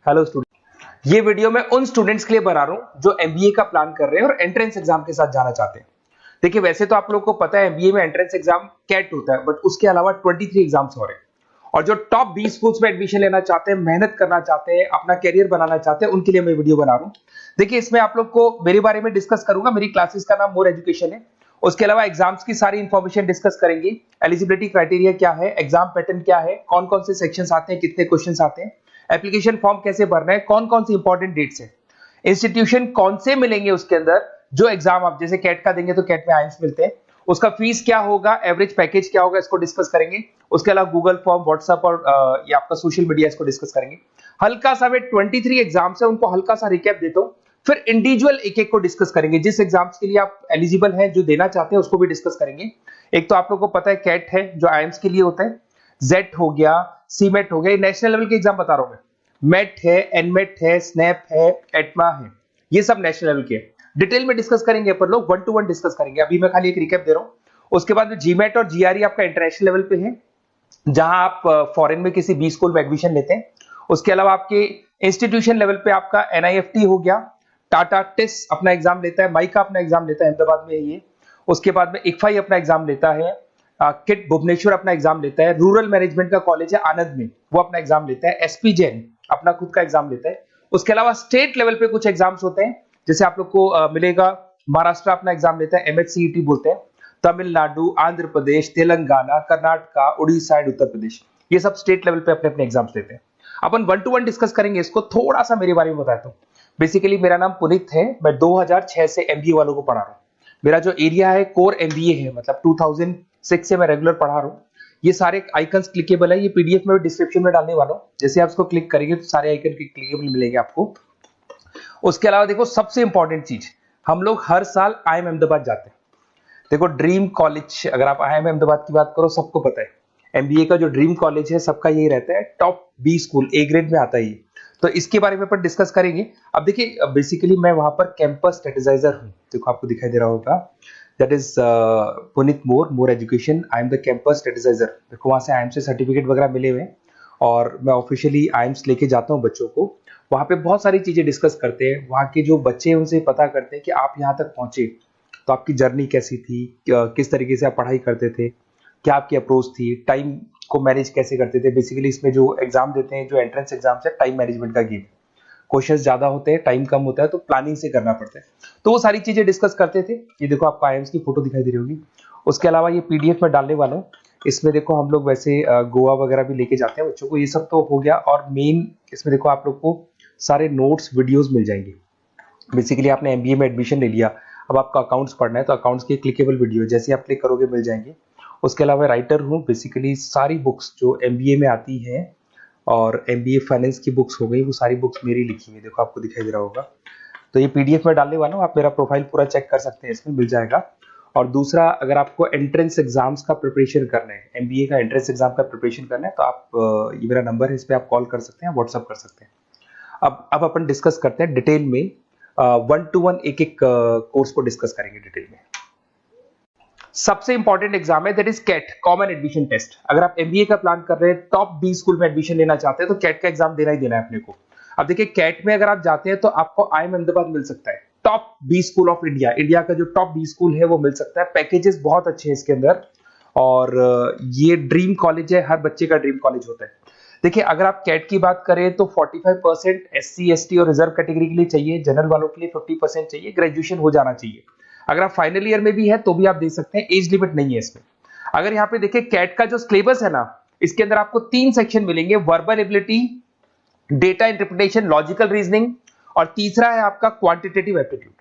Hello student, ये video मैं उन स्टूडेंट्स के लिए बना रहा हूं जो एमबीए का प्लान कर रहे हैं और एंट्रेंस एग्जाम के साथ जाना चाहते हैं। देखिए, वैसे तो आप लोगों को पता है एमबीए में एंट्रेंस एग्जाम कैट होता है, बट उसके अलावा 23 एग्जाम्स हो रहे हैं। और जो टॉप 20 स्कूल्स में एडमिशन लेना चाहते हैं, मेहनत करना चाहते हैं, अपना कैरियर बनाना चाहते हैं, उनके लिए मैं वीडियो बना रहा हूं। देखिए, इसमें आप लोग को मेरे बारे में डिस्कस करूंगा। मेरी क्लासेस का नाम मोर एजुकेशन है। उसके अलावा एग्जाम्स की सारी इंफॉर्मेशन डिस्कस करेंगे। एलिजिबिलिटी क्राइटेरिया क्या है, एग्जाम पैटर्न क्या है, कौन कौन से सेक्शंस आते हैं, कितने क्वेश्चंस आते हैं, एप्लीकेशन फॉर्म कैसे भरना है, कौन कौन सी इंपॉर्टेंट डेट्स है, इंस्टीट्यूशन कौन से मिलेंगे उसके अंदर, जो एग्जाम आप जैसे कैट का देंगे तो कैट में आईएम्स मिलते हैं, उसका फीस क्या होगा, एवरेज पैकेज क्या होगा, इसको डिस्कस करेंगे। उसके अलावा गूगल फॉर्म, व्हाट्सएप और ये आपका सोशल मीडिया, इसको डिस्कस करेंगे। हल्का सा वे 23 एग्जाम्स है, उनको हल्का सा रिकैप देता हूं, फिर इंडिविजुअल एक एक को डिस्कस करेंगे। जिस एग्जाम्स के लिए आप एलिजिबल हैं, जो देना चाहते हैं, उसको भी डिस्कस करेंगे। एक तो आप लोगों को पता है कैट है जो आईएम्स के लिए होता है, जेट हो गया, सीमेट हो गया, नेशनल लेवल के एग्जाम बता रहा हूं मैं। मेट है, एनमेट है, स्नैप है, एटमा है, ये सब नेशनल लेवल के। डिटेल में डिस्कस करेंगे अपन लोग, 1 to 1 डिस्कस करेंगे। अभी मैं खाली एक रिकैप दे रहा हूं। उसके बाद जीमेट और जीआरई आपका इंटरनेशनल लेवल पे है, जहां आप फॉरेन में किसी बी स्कूल में एडमिशन लेते हैं। उसके अलावा आपके इंस्टीट्यूशन लेवल पे आपका एनआईएफटी हो गया, टाटा टिस अपना एग्जाम लेता है, माइका अपना एग्जाम लेता है, अहमदाबाद में है ये। उसके बाद में इक्फाई अपना एग्जाम लेता है, किट भुवनेश्वर अपना एग्जाम लेता है, रूरल मैनेजमेंट का कॉलेज है आनंद में, वो अपना एग्जाम लेता है, एसपी जैन अपना खुद का एग्जाम लेता है। उसके अलावा स्टेट लेवल पे कुछ एग्जाम्स होते हैं, जैसे आप लोग को मिलेगा, महाराष्ट्र अपना एग्जाम लेता है, एमएचसीईटी बोलते हैं, तमिलनाडु, आंध्र प्रदेश, तेलंगाना, कर्नाटका, उड़ीसा एंड उत्तर प्रदेश, ये सब स्टेट लेवल पे अपने अपने एग्जाम्स लेते हैं। अपन 1 to 1 डिस्कस करेंगे इसको। थोड़ा सा मेरे बारे में बताता हूँ। बेसिकली मेरा नाम पुनीत है, मैं 2006 से एमबीए वालों को पढ़ा रहा हूँ। मेरा जो एरिया है कोर एमबीए है, मतलब 2006 से मैं रेगुलर पढ़ा रहा हूँ। ये सारे आइकन्स क्लिकेबल है, ये पीडीएफ में डिस्क्रिप्शन में डालने वाला हूँ। जैसे आप इसको क्लिक करेंगे तो सारे आइकन क्लिकेबल मिलेंगे आपको। उसके अलावा देखो, सबसे इंपॉर्टेंट चीज, हम लोग हर साल आईएम अहमदाबाद जाते हैं। देखो, ड्रीम कॉलेज, अगर आप आईएम अहमदाबाद की बात करो, सबको पता है एमबीए का जो ड्रीम कॉलेज है सबका यही रहता है, top B school, A grade में आता है ये। तो इसके बारे में अपन डिस्कस करेंगे। अब देखिए, बेसिकली मैं वहां पर कैंपस स्ट्रेटेजाइजर हूँ। देखो, आपको दिखाई दे रहा होगा, that is Puneet more education, I am the campus strategizer. देखो, वहां से आईएम से सर्टिफिकेट वगैरह मिले हुए हैं और मैं ऑफिशियली आईएम्स लेके जाता हूँ बच्चों को। वहां पे बहुत सारी चीजें डिस्कस करते हैं, वहां के जो बच्चे हैं उनसे पता करते हैं कि आप यहाँ तक पहुंचे तो आपकी जर्नी कैसी थी, किस तरीके से आप पढ़ाई करते थे, क्या आपकी अप्रोच थी, टाइम को मैनेज कैसे करते थे। बेसिकली इसमें जो एग्जाम देते हैं, जो एंट्रेंस एग्जाम्स है, टाइम मैनेजमेंट का गेम। क्वेश्चंस ज्यादा होते हैं, टाइम कम होता है, तो प्लानिंग से करना पड़ता है। तो वो सारी चीजें डिस्कस करते थे। ये देखो, आपको आईएम्स की फोटो दिखाई दे रही होगी। उसके अलावा ये पीडीएफ में डालने वाला हूँ। इसमें देखो, हम लोग वैसे गोवा वगैरह भी लेके जाते हैं बच्चों को, ये सब तो हो गया। और मेन इसमें देखो, आप लोग को सारे नोट्स, वीडियोज मिल जाएंगे। बेसिकली आपने एमबीए में एडमिशन ले लिया, अब आपका अकाउंट्स पढ़ना है, तो अकाउंट्स के क्लिकेबल वीडियो जैसे आप क्लिक करोगे मिल जाएंगे। उसके अलावा राइटर हूँ, बेसिकली सारी बुक्स जो एमबीए में आती हैं और एमबीए फाइनेंस की बुक्स हो गई, वो सारी बुक्स मेरी लिखी हुई, देखो आपको दिखाई दे रहा होगा। तो ये पीडीएफ में डालने वाला हूँ, आप मेरा प्रोफाइल पूरा चेक कर सकते हैं, इसमें मिल जाएगा। और दूसरा, अगर आपको एंट्रेंस एग्जाम्स का प्रिपरेशन करना है, एमबीए का एंट्रेंस एग्जाम का प्रिपरेशन करना है, तो आप ये मेरा नंबर है, इस पर आप कॉल कर सकते हैं, व्हाट्सअप कर सकते हैं। अब अपन डिस्कस करते हैं डिटेल में, 1 to 1 एक एक कोर्स को डिस्कस करेंगे डिटेल में। सबसे इंपॉर्टेंट एग्जाम है, that is CAT, common admission test. अगर आप एमबीए का प्लान कर रहे हैं, टॉप बी स्कूल में एडमिशन लेना चाहते हैं, तो कैट का एग्जाम देना ही देना है अपने को। अब देखिए, कैट में अगर आप जाते हैं तो आपको आईएम अहमदाबाद मिल सकता है, top B school of India, India का जो टॉप बी स्कूल है वो मिल सकता है। पैकेजेस बहुत अच्छे हैं इसके अंदर, और ये ड्रीम कॉलेज है, हर बच्चे का ड्रीम कॉलेज होता है। देखिए, अगर आप कैट की बात करें तो 45% एससी एसटी और रिजर्व कैटेगरी के लिए चाहिए, जनरल वालों के लिए 50% चाहिए, ग्रेजुएशन हो जाना चाहिए। अगर आप फाइनल ईयर में भी है तो भी आप दे सकते हैं, एज लिमिट नहीं है इसमें। अगर यहाँ पे देखिए, कैट का जो सिलेबस है ना, इसके अंदर आपको 3 सेक्शन मिलेंगे, verbal ability, data interpretation, logical reasoning, और तीसरा है आपका क्वांटिटेटिव एप्टीट्यूड।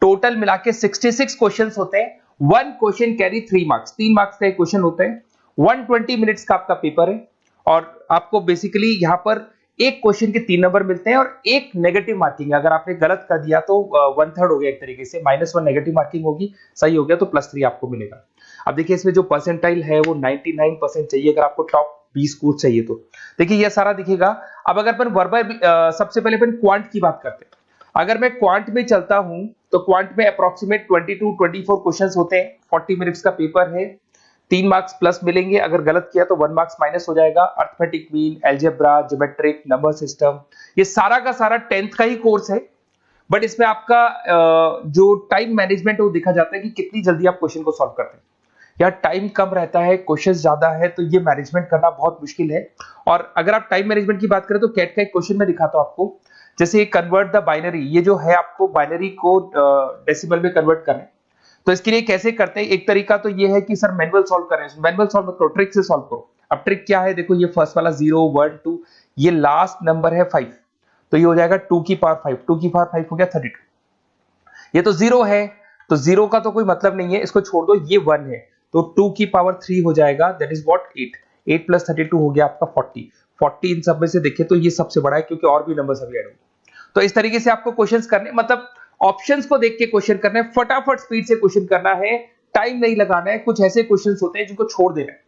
टोटल मिला के 66 क्वेश्चंस होते हैं। 1 क्वेश्चन कैरी 3 मार्क्स, 3 मार्क्स का एक क्वेश्चन होता है। 120 मिनट्स का आपका पेपर है, और आपको बेसिकली यहाँ पर एक क्वेश्चन के 3 नंबर मिलते हैं और एक नेगेटिव मार्किंग है। अगर आपने गलत कर दिया तो 1/3 हो गया, एक तरीके से -1 नेगेटिव मार्किंग होगी, सही हो गया तो +3 आपको मिलेगा। अब देखिए, इसमें जो परसेंटाइल है वो 99% चाहिए, अगर आपको टॉप 20 स्कोर चाहिए तो। देखिए, ये सारा दिखेगा। अब अगर अपन वर्बल, सबसे पहले अपन क्वांट की बात करते हैं। अगर मैं क्वांट में चलता हूं तो क्वांट में अप्रोक्सीमेट 22-24 क्वेश्चंस होते हैं, 40 मिनट्स का पेपर है, 3 मार्क्स प्लस मिलेंगे, अगर गलत किया तो 1 मार्क्स माइनस हो जाएगा। Arithmetic mean, algebra, geometric, number system, ये सारा का सारा 10th का ही कोर्स है, बट इसमें आपका जो टाइम मैनेजमेंट है वो देखा जाता है कि कितनी जल्दी आप क्वेश्चन को सॉल्व करते हैं। या टाइम कम रहता है, क्वेश्चन ज्यादा है, तो ये मैनेजमेंट करना बहुत मुश्किल है। और अगर आप टाइम मैनेजमेंट की बात करें तो कैट का एक क्वेश्चन मैं दिखाता हूं आपको, जैसे कन्वर्ट द बाइनरी, ये जो है आपको बाइनरी को डेसिमल में कन्वर्ट करना है। तो इसके लिए कैसे करते हैं, एक तरीका तो ये है कि सर मैनुअल सॉल्व करें, मैनुअल सॉल्व करो, ट्रिक से सॉल्व करो। अब ट्रिक क्या है, देखो ये फर्स्ट वाला 0 1 2, ये लास्ट नंबर है 5, तो ये हो जाएगा 2 की पावर 5, 2 की पावर 5 हो गया 32। ये तो 0 है, तो 0 का तो कोई मतलब नहीं है, इसको छोड़ दो, ये 1 है, तो 2 की पावर 3 हो जाएगा, दैट इज व्हाट 8, 8 प्लस 32 हो गया आपका 40। 40 इन सब में से देखिए तो ये सबसे बड़ा है, क्योंकि और भी नंबर सभी ऐड होंगे। तो इस तरीके से आपको क्वेश्चंस करने, मतलब ऑप्शंस को देख के क्वेश्चन करना है, फटाफट स्पीड से क्वेश्चन करना है, टाइम नहीं लगाना है। कुछ ऐसे क्वेश्चंस होते हैं जिनको छोड़ देना है,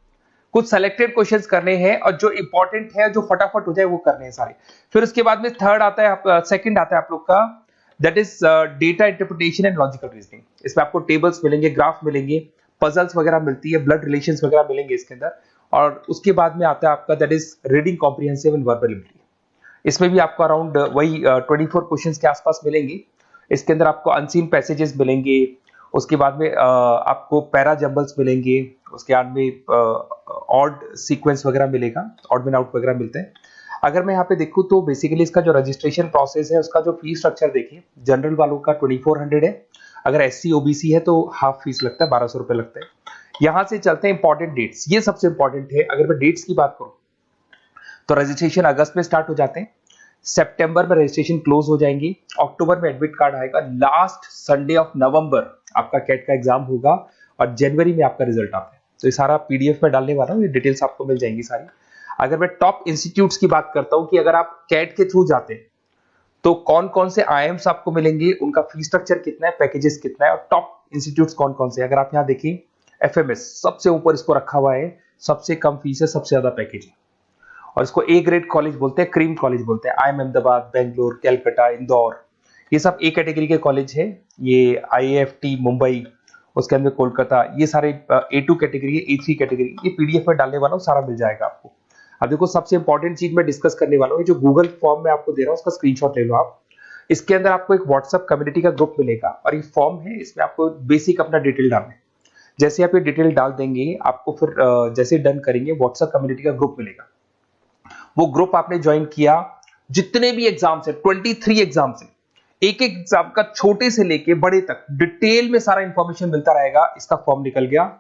कुछ सेलेक्टेड क्वेश्चंस करने हैं, और जो इंपॉर्टेंट है, जो फटाफट हो जाए वो करने हैं सारे। फिर उसके बाद में थर्ड आता है, सेकंड आता है आप लोग का, that is data interpretation and logical reasoning. इसमें आपको टेबल्स मिलेंगे, ग्राफ मिलेंगे, पजल्स वगैरह मिलती है, ब्लड रिलेशंस वगैरह मिलेंगे इसके अंदर। और उसके बाद में आता है आपका that is reading comprehensive and verbal ability. इसमें भी आपको अराउंड वही 24 क्वेश्चंस के आसपास मिलेंगे। इसके अंदर आपको अनसीन पैसेजेस मिलेंगे, उसके बाद में आपको पैरा जंबल्स मिलेंगे, उसके बाद में ऑड सीक्वेंस वगैरह मिलेगा, ऑड में आउट वगैरह मिलते हैं। अगर मैं यहाँ पे देखूं तो बेसिकली इसका जो रजिस्ट्रेशन प्रोसेस है, उसका जो फीस स्ट्रक्चर देखिए, जनरल वालों का 2400 है, अगर एससी ओबीसी है तो हाफ फीस लगता है, 1200 रुपए लगता है। यहां से चलते हैं इंपॉर्टेंट डेट्स, ये सबसे इंपॉर्टेंट है। अगर मैं डेट्स की बात करूं तो रजिस्ट्रेशन अगस्त में स्टार्ट हो जाते हैं, सितंबर में रजिस्ट्रेशन क्लोज हो जाएंगी, अक्टूबर में एडमिट कार्ड आएगा, लास्ट संडे ऑफ नवंबर आपका कैट का एग्जाम होगा, और जनवरी में आपका रिजल्ट आता है। तो ये सारा पीडीएफ में डालने वाला हूँ, ये डिटेल्स आपको मिल जाएंगी सारी। अगर मैं टॉप इंस्टीट्यूट्स की बात करता हूँ कि अगर आप कैट के थ्रू जाते हैं तो कौन कौन से आईएम्स आपको मिलेंगे, उनका फीस स्ट्रक्चर कितना है, पैकेजेस कितना है, और टॉप इंस्टीट्यूट्स कौन कौन से। अगर आप यहाँ देखिए एफएमएस सबसे ऊपर इसको रखा हुआ है, सबसे कम फीस है, सबसे ज्यादा पैकेज है, और इसको ए ग्रेड कॉलेज बोलते हैं, क्रीम कॉलेज बोलते हैं। IIM अहमदाबाद, बेंगलोर, कैलकाटा, इंदौर, ये सब ए कैटेगरी के कॉलेज है। ये IIFT मुंबई, उसके अंदर कोलकाता, ये सारे A2 कैटेगरी है, A3 कैटेगरी। ये पीडीएफ में डालने वाला हूँ, सारा मिल जाएगा आपको। अब देखो सबसे इंपॉर्टेंट चीज मैं डिस्कस करने वाला हूँ, जो गूगल फॉर्म में आपको दे रहा हूँ उसका स्क्रीनशॉट ले लो आप। इसके अंदर आपको एक व्हाट्सएप कम्युनिटी का ग्रुप मिलेगा, और ये फॉर्म है, इसमें आपको बेसिक अपना डिटेल डालना है। जैसे आप ये डिटेल डाल देंगे, आपको फिर जैसे डन करेंगे, व्हाट्सएप कम्युनिटी का ग्रुप मिलेगा। वो ग्रुप आपने ज्वाइन किया, जितने भी एग्जाम्स है, 23 एग्जाम्स है, एक एक एग्जाम का छोटे से लेके बड़े तक डिटेल में सारा इंफॉर्मेशन मिलता रहेगा। इसका फॉर्म निकल गया,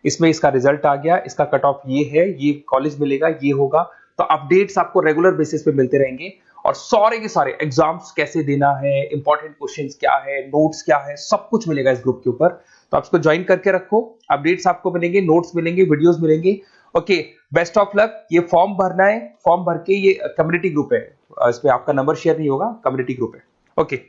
इसमें इसका रिजल्ट आ गया, इसका कट ऑफ ये है, ये कॉलेज मिलेगा, ये होगा। तो अपडेट्स आपको रेगुलर बेसिस पे मिलते रहेंगे, और सारे के सारे एग्जाम्स कैसे देना है, इंपॉर्टेंट क्वेश्चंस क्या है, नोट्स क्या है, सब कुछ मिलेगा इस ग्रुप के ऊपर। तो आप इसको ज्वाइन करके रखो, अपडेट्स आपको मिलेंगे, नोट्स मिलेंगे, वीडियोस मिलेंगे। Okay, best of luck. ये फॉर्म भरना है, फॉर्म भर के, ये कम्युनिटी ग्रुप है, इस पे आपका नंबर शेयर नहीं होगा, कम्युनिटी ग्रुप है। ओके।